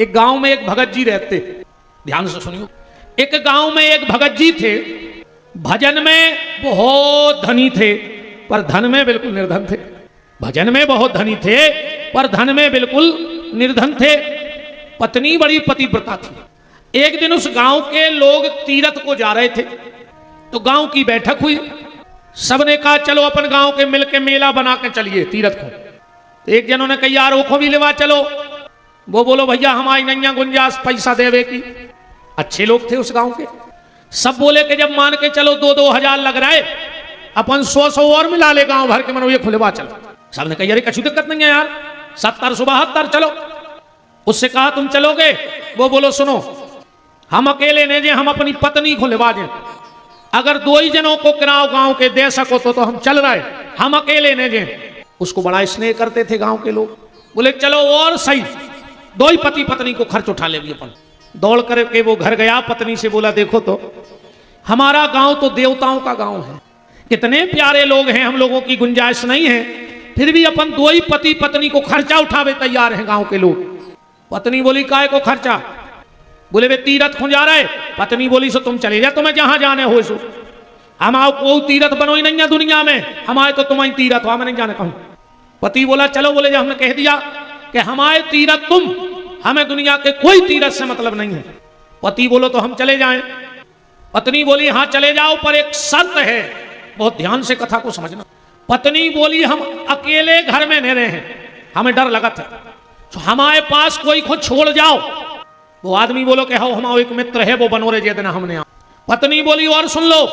एक गांव में एक भगत जी रहते, ध्यान से सुनियो। एक गांव में एक भगत जी थे, भजन में बहुत धनी थे पर धन में बिल्कुल निर्धन थे। भजन में बहुत धनी थे पर धन में बिल्कुल निर्धन थे। पत्नी बड़ी पतिव्रता थी। एक दिन उस गांव के लोग तीरथ को जा रहे थे, तो गांव की बैठक हुई। सबने कहा चलो अपन गांव के मिल के मेला बना के चलिए तीरथ को। तो एक जनों ने कहा यार ओखो भी लेवा चलो। वो बोलो भैया हमारी नैया गुंजाइश पैसा देवे की। अच्छे लोग थे उस गांव के। सब बोले कि जब मान के चलो 2-2 हजार लग रहा है, अपन 100 और मिला ले गांव भर के मनो ये खुलेवा चलो। सबने कहा यार कछु दिक्कत नहीं है यार, 70-72 चलो। उससे कहा तुम चलोगे? वो बोलो सुनो हम अकेले नहीं जे, हम अपनी पत्नी को लेवा दें। अगर 2 ही जनों को किराओ गांव के दे सको तो हम चल रहे, हम अकेले नहीं जे। उसको बड़ा स्नेह करते थे गांव के लोग। बोले चलो और सही, 2 ही पति पत्नी को खर्च उठा ले भी अपन। दौड़ करके वो घर गया, पत्नी से बोला देखो तो हमारा गांव तो देवताओं का गांव है, कितने प्यारे लोग हैं, हम लोगों की गुंजाइश नहीं है, फिर भी अपन 2 ही पति पत्नी को खर्चा उठावे तैयार हैं गांव के लोग। पत्नी बोली काय को खर्चा? बोले वे तीरथ को जा रहे। पत्नी बोली सो तुम चले जा, तुम्हें जहां जाने हो सो, हम आओ को तीरथ बनो ही नहीं है दुनिया में, हमारे तो तुम्हारी तीरथ हो, हमें नहीं जाने कहूं। पति बोला चलो। बोले जब हमने कह दिया कि हमारे तीरथ तुम, हमें दुनिया के कोई तीरथ से मतलब नहीं है। पति बोलो तो हम चले जाएं। पत्नी बोली हाँ चले जाओ पर एक शर्त है, बहुत ध्यान से कथा को समझना। पत्नी बोली हम अकेले घर में नहीं रहे हैं, हमें डर लगा था, तो हमारे पास कोई को छोड़ जाओ। वो आदमी बोलो कि हाँ हमारा एक मित्र है वो बनोरे जे देना हमने। पत्नी बोली और सुन लो,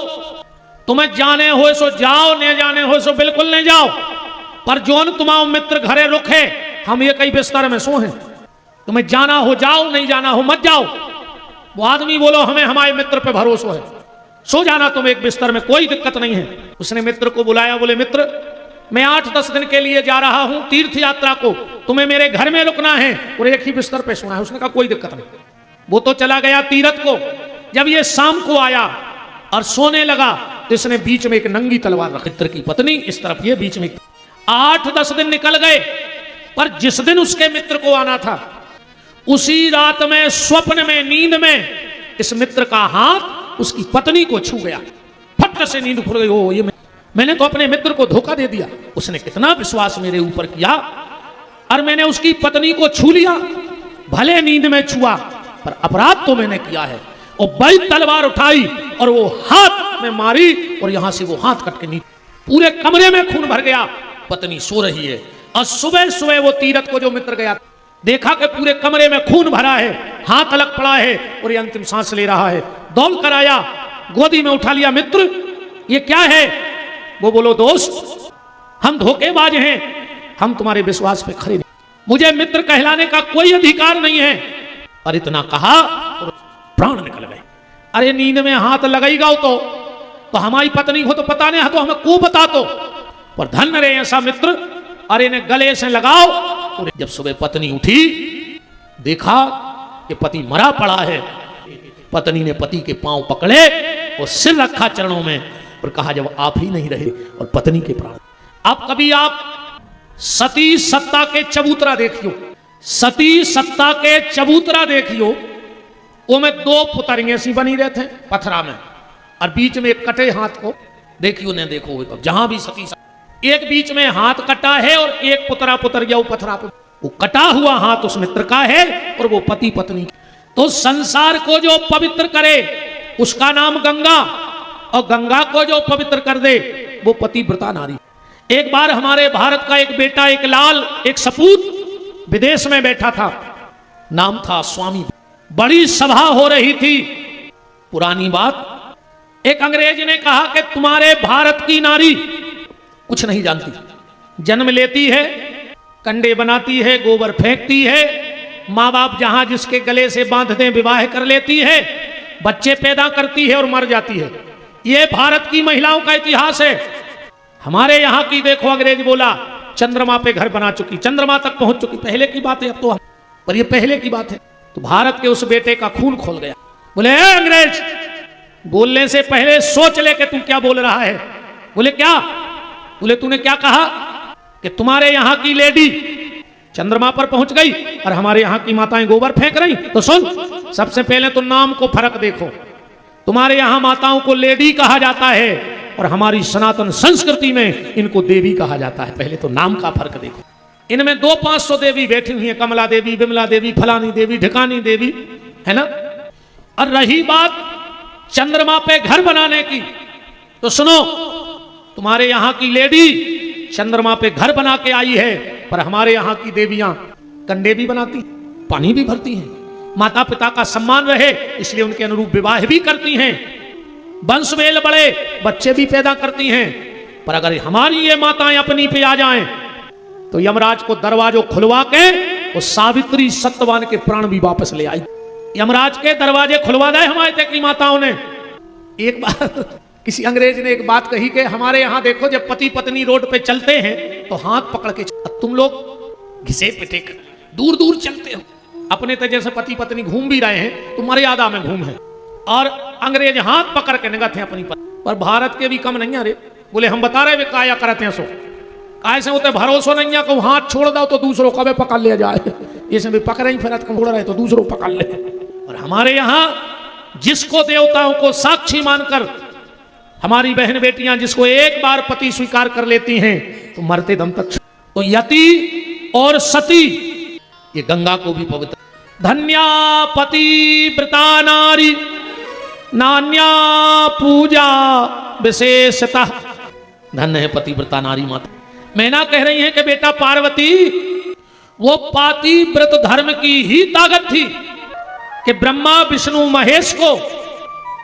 तुम्हें जाने हो सो जाओ, नहीं जाने हो सो बिल्कुल नहीं जाओ, पर जोन तुम्हारा मित्र घरे रुके हम ये कई बिस्तर में सो हैं, तुम्हें जाना हो जाओ, नहीं जाना हो मत जाओ। वो आदमी बोलो हमें हमारे मित्र पे भरोसा है, सो जाना तुम एक बिस्तर में, कोई दिक्कत नहीं है। उसने मित्र को बुलाया। बोले मित्र मैं 8-10 दिन के लिए जा रहा हूं तीर्थ यात्रा को, तुम्हें मेरे घर में रुकना है और एक ही बिस्तर पे सोना है। उसने कहा कोई दिक्कत नहीं। वो तो चला गया तीरथ को। जब ये शाम को आया और सोने लगा तो इसने बीच में एक नंगी तलवार रखी, मित्र की पत्नी इस तरफ, ये बीच में। 8-10 दिन निकल गए, पर जिस दिन उसके मित्र को आना था उसी रात में स्वप्न में नींद में इस मित्र का हाथ उसकी पत्नी को छू गया। फट से नींद खुल गई। ओ ये मैंने तो अपने मित्र को धोखा दे दिया, उसने कितना विश्वास मेरे ऊपर किया और मैंने उसकी पत्नी को छू लिया। भले नींद में छुआ पर अपराध तो मैंने किया है। और बड़ी तलवार उठाई और वो हाथ में मारी और यहां से वो हाथ कट के नीचे, पूरे कमरे में खून भर गया। पत्नी सो रही है और सुबह सुबह वो तीरथ को जो मित्र गया देखा कि पूरे कमरे में खून भरा है, हाथ अलग पड़ा है और ये अंतिम सांस ले रहा है। दौड़ कर आया, गोदी में उठा लिया। मित्र ये क्या है? वो बोलो दोस्त हम धोखेबाज हैं, हम तुम्हारे विश्वास पे खरे नहीं, मुझे मित्र कहलाने का कोई अधिकार नहीं है। और इतना कहा और प्राण निकल गए। अरे नींद में हाथ लगाईगा तो हमारी पत्नी को तो पता नहीं है, तो हमें को बता तो, पर धन रहे ऐसा मित्र। अरे इन्हें गले से लगाओ। और जब सुबह पत्नी उठी देखा कि पति मरा पड़ा है। पत्नी ने पति के पांव पकड़े और सिर रखा चरणों में और कहा जब आप ही नहीं रहे और पत्नी के प्राण। अब कभी आप सती सत्ता के चबूतरा देखियो, सती सत्ता के चबूतरा देखियो, वो में 2 पुतरियां सी बनी रहे थे पथरा में और बीच में एक कटे हाथ को देखियो ने देखो। जहां भी सती एक बीच में हाथ कटा है और एक पुतरा पुतर गया वो पथरा पे। वो कटा हुआ हाथ उस मित्र का है और वो पति पत्नी। तो संसार को जो पवित्र करे उसका नाम गंगा, और गंगा को जो पवित्र कर दे वो पतिव्रता नारी। एक बार हमारे भारत का एक बेटा, एक लाल, एक सपूत विदेश में बैठा था, नाम था स्वामी। बड़ी सभा हो रही थी, पुरानी बात। एक अंग्रेज ने कहा कि तुम्हारे भारत की नारी कुछ नहीं जानती, जन्म लेती है, कंडे बनाती है, गोबर फेंकती है, माँ बाप जहां जिसके गले से बांध दें विवाह कर लेती है, बच्चे पैदा करती है और मर जाती है। ये भारत की महिलाओं का इतिहास है। हमारे यहाँ की देखो, अंग्रेज बोला चंद्रमा पे घर बना चुकी, चंद्रमा तक पहुंच चुकी, पहले की बात है अब तो, पर ये पहले की बात है। तो भारत के उस बेटे का खून खोल गया। बोले अंग्रेज बोलने से पहले सोच ले कि तू क्या बोल रहा है। बोले क्या? बोले तूने क्या कहा कि तुम्हारे यहां की लेडी चंद्रमा पर पहुंच गई और हमारे यहाँ की माताएं गोबर फेंक रही। तो सुन, सबसे पहले तो नाम को फर्क देखो। तुम्हारे यहाँ माताओं को लेडी कहा जाता है और हमारी सनातन संस्कृति में इनको देवी कहा जाता है। पहले तो नाम का फर्क देखो। इनमें 200-500 देवी बैठी हुई हैं, कमला देवी, विमला देवी, फलानी देवी, ढिकानी देवी, है ना। और रही बात चंद्रमा पे घर बनाने की, तो सुनो, तुम्हारे यहाँ की लेडी चंद्रमा पे घर बना के आई है, पर हमारे यहाँ की देवियां कंडे भी बनाती, पानी भी भरती हैं, माता पिता का सम्मान रहे इसलिए उनके अनुरूप विवाह भी करती हैं, वंश वेल बड़े बच्चे भी पैदा करती हैं। पर अगर हमारी ये माताएं अपनी पे आ जाएं तो यमराज को दरवाजों खुलवा के वो सावित्री सत्यवान के प्राण भी वापस ले आई। यमराज के दरवाजे खुलवा दे हमारे तक की माताओं ने। एक बार किसी अंग्रेज ने एक बात कही कि हमारे यहाँ देखो जब पति पत्नी रोड पे चलते हैं तो हाथ पकड़ के, तुम लोग घिसे पिटे दूर दूर चलते हो, अपने तो जैसे पति पत्नी घूम भी रहे हैं तो मर्यादा में घूम है, और अंग्रेज हाथ पकड़ के निगत हैं अपनी पत्नी। पर भारत के भी कम नहीं है रे, बोले हम बता रहे वे काया करते हैं, सो काय से होते भरोसा नहीं है को हाथ छोड़ दो तो दूसरों कभी पकड़ लिया जाए, इसमें भी पकड़ ही फिर छोड़ रहे तो दूसरों पकड़ ले। और हमारे यहाँ जिसको देवताओं को साक्षी मानकर हमारी बहन बेटियां जिसको एक बार पति स्वीकार कर लेती हैं तो मरते दम तक। तो यति और सती ये गंगा को भी पवित्र। धन्या पति व्रता नारी नान्या पूजा विशेषतः। धन्य है पतिव्रता नारी माता। मैना कह रही है कि बेटा पार्वती वो पाति व्रत धर्म की ही ताकत थी कि ब्रह्मा विष्णु महेश को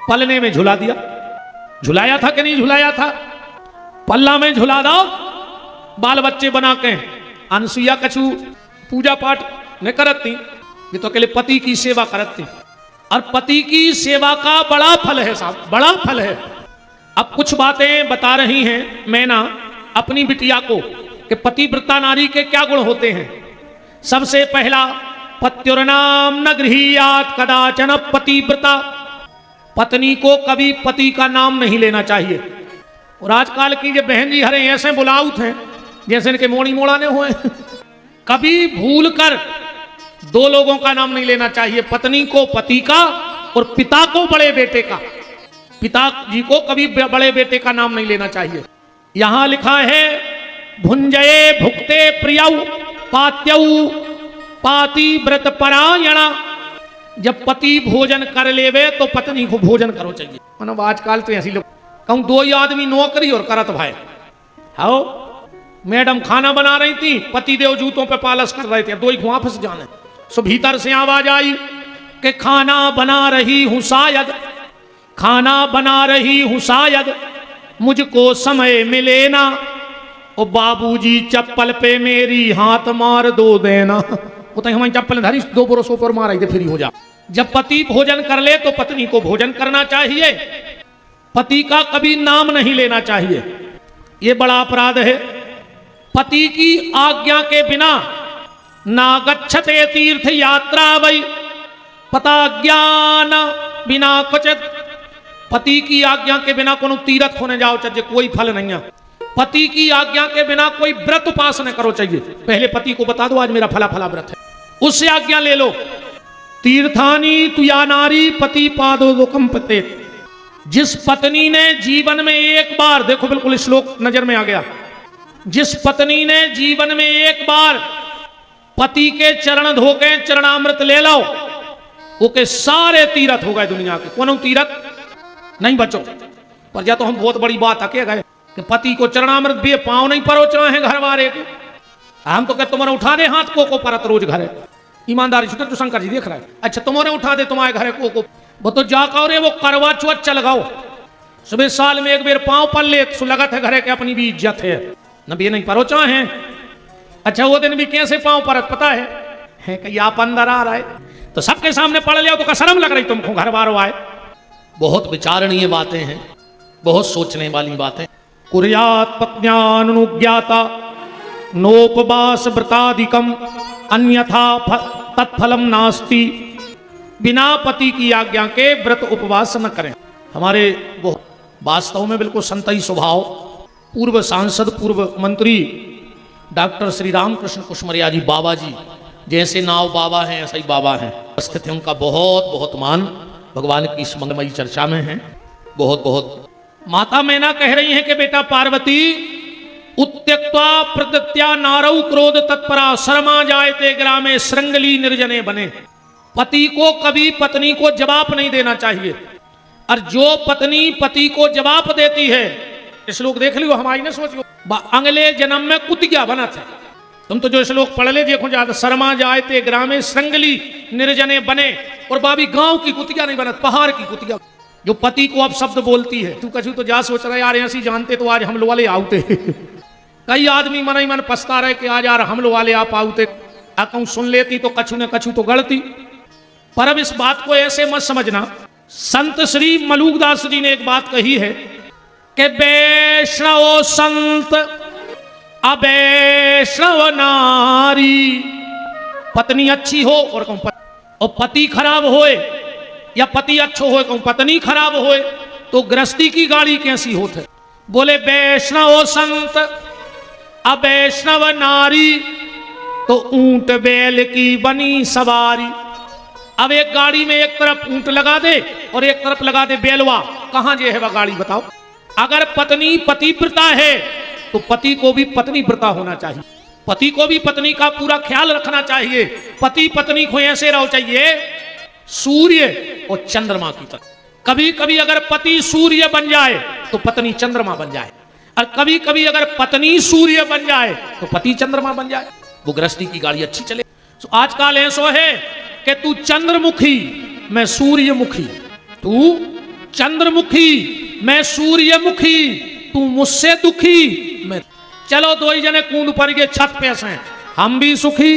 पलने में झुला दिया। झुलाया था कि नहीं झुलाया था? पल्ला में झुला दो, बाल बच्चे बना के। अनसुईया कछु पूजा पाठ नहीं करती, ये तो अकेले पति की सेवा करती, और पति की सेवा का बड़ा फल है साहब, बड़ा फल है। अब कुछ बातें बता रही हैं मैना अपनी बिटिया को कि पतिव्रता नारी के क्या गुण होते हैं। सबसे पहला, पत्युर्नाम न गृहीयात कदाचन पतिव्रता। पत्नी को कभी पति का नाम नहीं लेना चाहिए। और आजकल की जो बहन जी हरे ऐसे बुलाउत हैं जैसे इनके मोड़ी मोड़ाने हुए। कभी भूल कर दो लोगों का नाम नहीं लेना चाहिए, पत्नी को पति का और पिता को बड़े बेटे का। पिताजी को कभी बड़े बेटे का नाम नहीं लेना चाहिए। यहां लिखा है भुंजये भुक्ते प्रियौ पात्यौ पाति व्रत परायणा। जब पति भोजन कर लेवे तो पत्नी को भोजन करो चाहिए। मतलब आजकल तो ऐसी लोग कहूं दो ही आदमी नौकरी और करत भाई। हाओ मैडम खाना बना रही थी, पति देव जूतों पे पालस कर रहे थे, दो ही वापस जाने। सो भीतर से आवाज आई कि खाना बना रही हूं शायद, खाना बना रही हूं शायद, मुझको समय मिले ना। ओ बाबूजी चप्पल पे मेरी हाथ मार दो देना। वो तो हमारी चप्पल धरी दो बरसों पर मार थे, फ्री हो जा। जब पति भोजन कर ले तो पत्नी को भोजन करना चाहिए, पति का कभी नाम नहीं लेना चाहिए, ये बड़ा अपराध है। पति की आज्ञा के बिना ना गच्छते तीर्थ यात्रा वै पता ज्ञान बिना क्वचित। पति की आज्ञा के बिना कोनो तीर्थ होने जाओ चाहिए, कोई फल नहीं है। पति की आज्ञा के बिना कोई व्रत उपास न करो चाहिए। पहले पति को बता दो आज मेरा फला फला व्रत है, उससे आज्ञा ले लो। तीर्थानी तुया नारी पति पादो कंपते। जिस पत्नी ने जीवन में एक बार, देखो बिल्कुल श्लोक नजर में आ गया, जिस पत्नी ने जीवन में एक बार पति के चरण धो के चरणामृत ले लो, वो के सारे तीर्थ हो गए दुनिया के, कोनो तीर्थ नहीं बचो। पर या तो हम बहुत बड़ी बात आके गए कि पति को चरणामृत भी पाँव नहीं परो चाहे घर वाले के। हम तो कहते तुम्हारे उठा दे हाथ को परत रोज घर है। ईमानदारी छुटे तो शंकर जी देख रहा है। अच्छा तुम्हारे उठा दे तुम्हारे घर को वो तो जाकर और वो करवा चौथ चल लगाओ, सुबह साल में एक बार पाँव पल ले तो लगत है घरे के अपनी भी इज्जत है, न भी नहीं परो चाहे। अच्छा वो दिन भी कैसे पाँव परत पता है कि आप अंदर आ रहा है तो सबके सामने पढ़ लिया तो शर्म लग रही तुमको घर बार आए। बहुत विचारणीय बातें हैं, बहुत सोचने वाली बातें। कुर्यात पत्न्यानुज्ञाता नोपवास व्रतादिकम अन्यथा तत्फलम नास्ति। बिना पति की आज्ञा के व्रत उपवास न करें। हमारे वास्तव में बिल्कुल संतई स्वभाव, पूर्व सांसद पूर्व मंत्री डॉक्टर श्री रामकृष्ण कुशमरिया जी बाबा जी, जैसे नाव बाबा हैं ऐसा ही बाबा हैं, स्थित है उनका बहुत बहुत मान भगवान की इस मंगलमयी चर्चा में है, बहुत बहुत। माता मैना कह रही हैं कि बेटा पार्वती, उत्त्यक्त्वा प्रदत्या नारौ क्रोध तत्परा शर्मा जायते ग्रामे श्रृंगली निर्जने बने। पति को कभी पत्नी को जवाब नहीं देना चाहिए, और जो पत्नी पति को जवाब देती है, श्लोक देख लियो, हमारी न सोचियो, अगले जन्म में कुतिया बनत है। तुम तो जो श्लोक पढ़ ले देखो ज्यादा, शर्मा जायते ग्रामे श्रृंगली निर्जने बने, और बाबी गांव की कुतिया नहीं बनत, पहाड़ की कुतिया जो पति को अब शब्द बोलती है। तू कछु तो जा सोच रहा यार ऐसी जानते तो आज हम लोग वाले आउते कई आदमी मन ही मन पछता रहे कि आज यार हम लोग वाले आप आउते, कहूं सुन लेती तो कछु न कछु तो गढ़ती। पर अब इस बात को ऐसे मत समझना, संत श्री मलूकदास जी ने एक बात कही है कि वैष्णव संत अवैष्णव नारी, पत्नी अच्छी हो और पति खराब होए, या पति अच्छो होए कहूं पत्नी खराब होए, तो गृहस्थी की गाड़ी कैसी होते। बोले वैष्णव संत अवैष्णव नारी, तो ऊंट बैल की बनी सवारी। अब एक गाड़ी में एक तरफ ऊंट लगा दे और एक तरफ लगा दे बैलवा, कहां जे है वह गाड़ी बताओ। अगर पत्नी पतिव्रता है तो पति को भी पत्नीव्रता होना चाहिए, पति को भी पत्नी का पूरा ख्याल रखना चाहिए। पति पत्नी को ऐसे रहो चाहिए सूर्य और चंद्रमा की तरह। कभी कभी अगर पति सूर्य बन जाए तो पत्नी चंद्रमा बन जाए, और कभी कभी अगर पत्नी सूर्य बन जाए तो पति चंद्रमा बन जाए, वो गृहस्थी की गाड़ी अच्छी चले। तो आजकल ऐसा है कि तू चंद्रमुखी मैं सूर्यमुखी, तू चंद्रमुखी मैं सूर्यमुखी, तू मुझसे दुखी मैं, चलो दो ही जने कूद पर के छत पे से हम भी सुखी।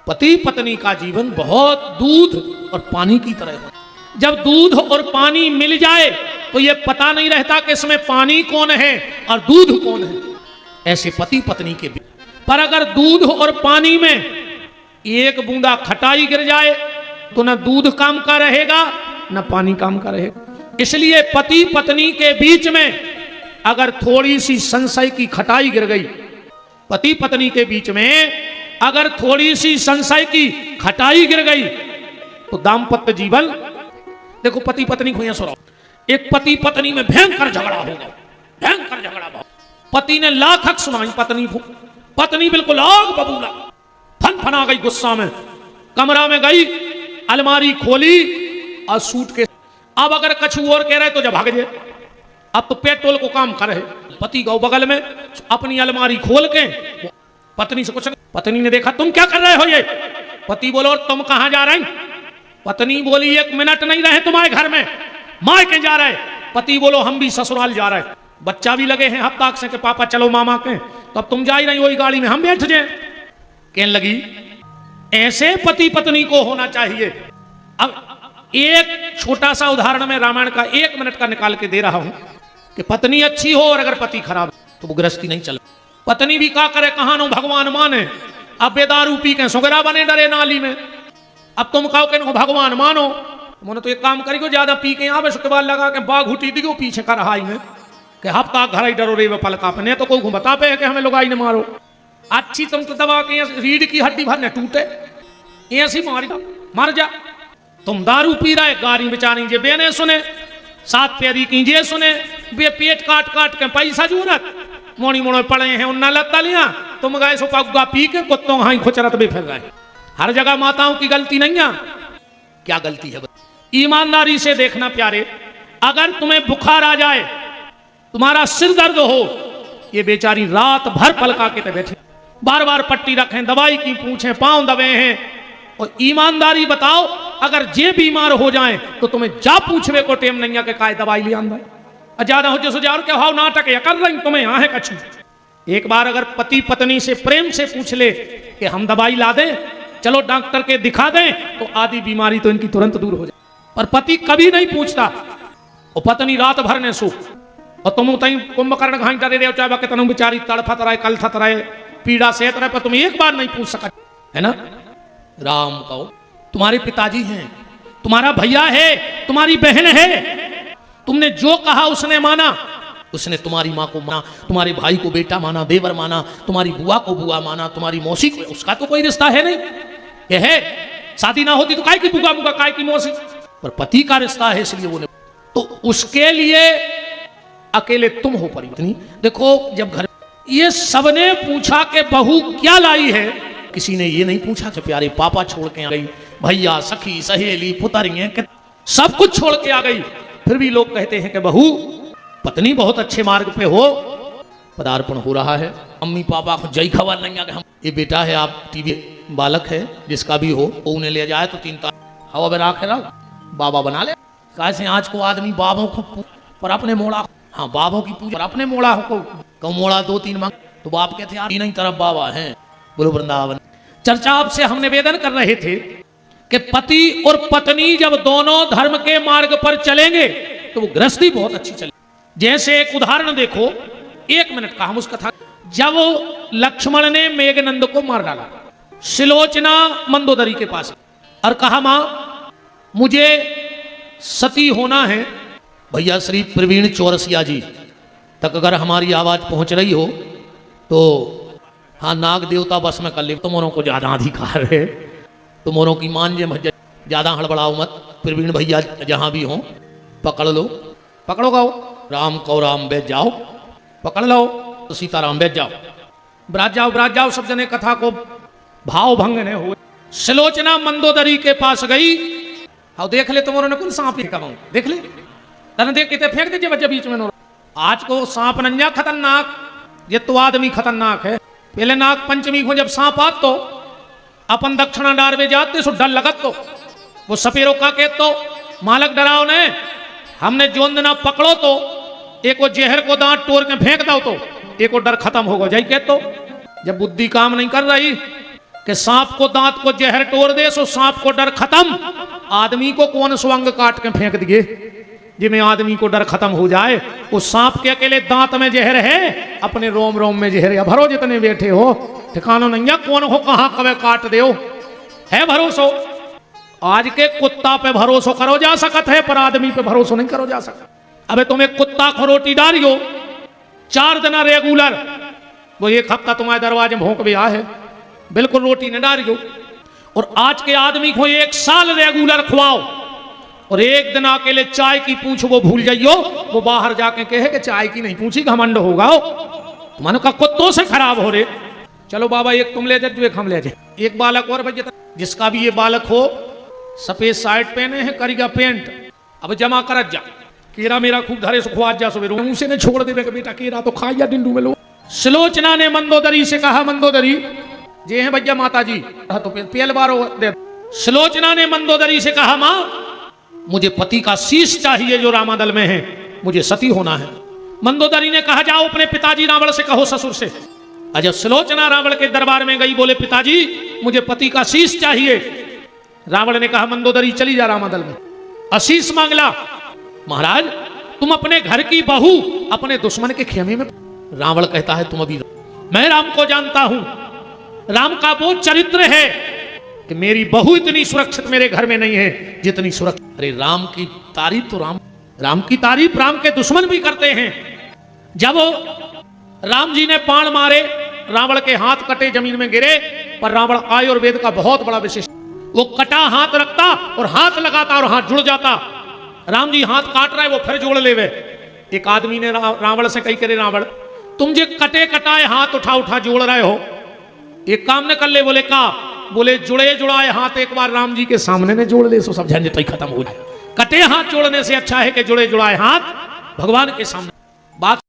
पति पत्नी का जीवन बहुत दूध और पानी की तरह है। जब दूध और पानी मिल जाए तो ये पता नहीं रहता कि इसमें पानी कौन है और दूध कौन है, ऐसे पति पत्नी के बीच। पर अगर दूध और पानी में एक बूंदा खटाई गिर जाए तो न दूध काम का रहेगा न पानी काम का रहेगा। इसलिए पति पत्नी के बीच में अगर थोड़ी सी संशय की खटाई गिर गई, पति पत्नी के बीच में अगर थोड़ी सी संशय की खटाई गिर गई तो दाम्पत्य जीवन, देखो पति पत्नी को यहां सुनो, एक पति पत्नी में भयंकर झगड़ा होगा, भयंकर झगड़ा हो, पति ने लाख हक सुनाई पत्नी को, पत्नी बिल्कुल आग बबूला फना गई गुस्सा में, कमरा में गई, अलमारी खोली और सूट के, अब अगर कछु और कह रहे तो जब भाग जाए, अब तो पेट्रोल को काम करे। पति गौ बगल में अपनी अलमारी खोल के पत्नी से कुछ, पत्नी ने देखा तुम क्या कर रहे हो ये, पति बोलो और तुम कहां जा रहे, पत्नी बोली 1 मिनट नहीं रहे तुम्हारे घर में, माँ के जा रहे, पति बोलो हम भी ससुराल जा रहे, बच्चा भी लगे हैं हफ्ता से कि पापा चलो मामा के, तो अब तुम जा ही रही वही गाड़ी में हम बैठ जाए। कहने लगी ऐसे पति पत्नी को होना चाहिए। अब एक छोटा सा उदाहरण मैं रामायण का 1 मिनट का निकाल के दे रहा हूं कि पत्नी अच्छी हो और अगर पति खराब तो वो गृहस्थी नहीं चले। पत्नी भी क्या करे, कहां नो भगवान माने, अब बेदारू पी के सुगरा बने डरे नाली में, अब तुम कहो के भगवान मानो, मैंने तो एक काम करियो ज्यादा पी के यहाँ उसके बाद लगा के बाघ उठी दियो पीछे का रहा में कि हफ्ता घर ही डरो रे पलका पे, तो कोई बता पे कि हमें लुगाई ने मारो, अच्छी तुम तो दबा के रीढ़ की हड्डी भर न टूटे, ऐसी मर जा। तुम दारू पी रहे, गाड़ी बेचारी जे बेने सुने, 7 पैरी की जे सुने, बे पेट काट काट के पैसा जूरत, मोड़ी मोड़े पड़े हैं उन्ना लत्ता लिया, तुम गए सो पगुआ पी के कुत्तों हाई खुचरत भी फिर रहे। हर जगह माताओं की गलती नहीं है, क्या गलती है? ईमानदारी से देखना प्यारे, अगर तुम्हें बुखार आ जाए, तुम्हारा सिर दर्द हो, ये बेचारी रात भर पलका के बैठे, बार बार पट्टी रखें, दवाई की पूछें, पांव दबे हैं, और ईमानदारी बताओ अगर जे बीमार हो जाए तो तुम्हें जा पूछवे को टेम नहीं है कि काय दवाई ले आंदा, ज्यादा हो जैसे जाओ क्या भाव नाटक या कर रही तुम्हें यहाँ है कछु। एक बार अगर पति पत्नी से प्रेम से पूछ ले कि हम दवाई ला दें, चलो डॉक्टर के दिखा दें, तो आधी बीमारी तो इनकी तुरंत दूर हो जाए। पर पति कभी नहीं पूछता, और पत्नी रात भर ने सो, और तुम तई कुंभकर्ण घाई डरे रहे चाहे कि तुम बेचारी तड़फत रहे, कलथत रहे, पीड़ा सेहत रहे, पर तुम एक बार नहीं पूछ सका, है ना? राम कहो तुम्हारे पिताजी हैं, तुम्हारा भैया है, तुम्हारी बहन है, तुमने जो कहा उसने माना, उसने तुम्हारी माँ को माना, तुम्हारे भाई को बेटा माना, देवर माना, तुम्हारी बुआ को बुआ माना, तुम्हारी मौसी को, उसका तो कोई रिश्ता है नहीं। यह है शादी ना होती तो काय की बुआ बुआ, काय की मौसी, पर पति का रिश्ता है इसलिए वो, तो उसके लिए अकेले तुम हो परिवर्तनी। देखो जब घर ये सबने पूछा कि बहू क्या लाई है, किसी ने ये नहीं पूछा कि प्यारे पापा छोड़ के आ गई, भैया सखी सहेली पुतरियां सब कुछ छोड़ के आ गई। फिर भी लोग कहते हैं कि बहू पत्नी बहुत अच्छे मार्ग पे हो, पदार्पण हो रहा है। मम्मी पापा को जय खबर नहीं आ कि हम ये बेटा है, आप टीवी बालक है जिसका भी हो, वो उन्हें ले जाए तो 3 तारीख हवा में राखे रहो, बाबा बना ले। कैसे आज को आदमी बाबों को पर अपने मोड़ा, हाँ बाबों की पूजा अपने मोड़ा को मोड़ा 2-3 मांग तो बाप कहते हैं नहीं तरफ बाबा हैं। बोलो वृंदावन। चर्चा आपसे हम निवेदन कर रहे थे कि पति और पत्नी जब दोनों धर्म के मार्ग पर चलेंगे तो वो गृहस्थी बहुत अच्छी चलेगी। जैसे एक उदाहरण देखो, 1 मिनट का हम उस कथा, जब लक्ष्मण ने मेघनंद को मार डाला, सिलोचना मंदोदरी के पास और कहा मां मुझे सती होना है। भैया श्री प्रवीण चौरसिया जी तक अगर हमारी आवाज पहुंच रही हो तो हाँ नाग देवता बस में कर ले, तुमों को ज्यादा अधिकार है, तुमों की मान जे मत, ज्यादा हड़बड़ाओ मत। प्रवीण भैया जहां भी हो पकड़ लो, पकड़ो गाओ, राम को राम बैठ जाओ, पकड़ लो तो सीताराम बैठ जाओ, ब्राज जाओ सब जने कथा को भाव भंग ने हुए। सिलोचना मंदोदरी के पास गई, हाँ देख ले तुमने कौन सांप देख ले, तने देख के फेंक दीजिए बच्चे बीच में। आज को सांप नंजा खतरनाक, ये तो आदमी खतरनाक है। पहले नाग पंचमी को जब सांप आत तो अपन दक्षिणा डारवे जाते सो डर लगत, तो वो सपेरो का कहते तो मालक डराओ ने हमने जोन ना पकड़ो तो एक वो जहर को दांत तोड़ के फेंक दो तो एक वो डर खत्म होगा जाई कहते तो। जब बुद्धि काम नहीं कर रही कि सांप को दांत को जहर तोड़ दे सो सांप को डर खत्म, आदमी को कौन स्वंग काट के फेंक दिए जिसमें आदमी को डर खत्म हो जाए। उस सांप के अकेले दांत में जहर है, अपने रोम रोम में जहर है। भरो जितने बैठे हो ठिकाना नहीं है, कौन हो कहां कवे काट दे है भरोसो। आज के कुत्ता पे भरोसा करो जा सकत है, पर आदमी पे भरोसा नहीं करो जा सकता। अबे तुम एक कुत्ता को रोटी डालियो 4 दिन रेगुलर, वो 1 हफ्ता तुम्हारे दरवाजे में भौंक भी आ है, बिल्कुल रोटी न डालियो। और आज के आदमी को 1 साल रेगुलर खुआओ और 1 दिन अकेले चाय की पूछ वो भूल जाइयो, वो बाहर जाके कहे कि चाय की नहीं पूछी, घमंड होगा तुम्हारे का कुत्तों से खराब हो रहे। चलो बाबा एक तुम ले जाओ, 1 हम ले जाए, 1 बालक और भैया जिसका भी ये बालक हो, सफेद शर्ट पहने हैं, करिया पेंट, अब जमा कर जा, केरा मेरा खूब धरे से खुआ जा, सवेरे उसे ने छोड़ देवे कि बेटा केरा तो खाइया डिंडू में लो। सिलोचना ने मंदोदरी से कहा, मंदोदरी जे हैं भैया माता जी, तो पेल बारो दे। सिलोचना ने मंदोदरी से कहा मां मुझे पति का शीश चाहिए जो रामादल में है, मुझे सती होना है। मंदोदरी ने कहा जाओ अपने पिताजी रावण से कहो, ससुर से। जब सुलोचना रावण के दरबार में गई, बोले पिताजी मुझे पति का शीश चाहिए। रावण ने कहा मंदोदरी चली जा रामादल में, आशीष मांगला। महाराज तुम अपने घर की बहू अपने दुश्मन के खेमे में। रावण कहता है तुम अभी, मैं राम को जानता हूं, राम का वो चरित्र है कि मेरी बहू इतनी सुरक्षित मेरे घर में नहीं है जितनी सुरक्षित। अरे राम की तारीफ तो राम की तारीफ राम के दुश्मन भी करते हैं। जब राम जी ने बाण मारे, रावण के हाथ कटे जमीन में गिरे, पर रावण आयुर्वेद का बहुत बड़ा विशिष्ट, वो कटा हाथ रखता और हाथ लगाता और हाथ जुड़ जाता। राम जी हाथ काट रहा है, वो फिर जोड़ लेवे। एक आदमी ने रावण से कही करे, रावण तुम जे कटे कटाए हाथ उठा उठा जोड़ रहे हो, एक काम न कर ले। बोले का? बोले जुड़े जुड़ाए हाथ एक बार राम जी के सामने ने जोड़ ले, सो सब झंझट ही खत्म हो जाए। कटे हाथ जोड़ने से अच्छा है कि जुड़े जुड़ाए हाथ भगवान के सामने। बात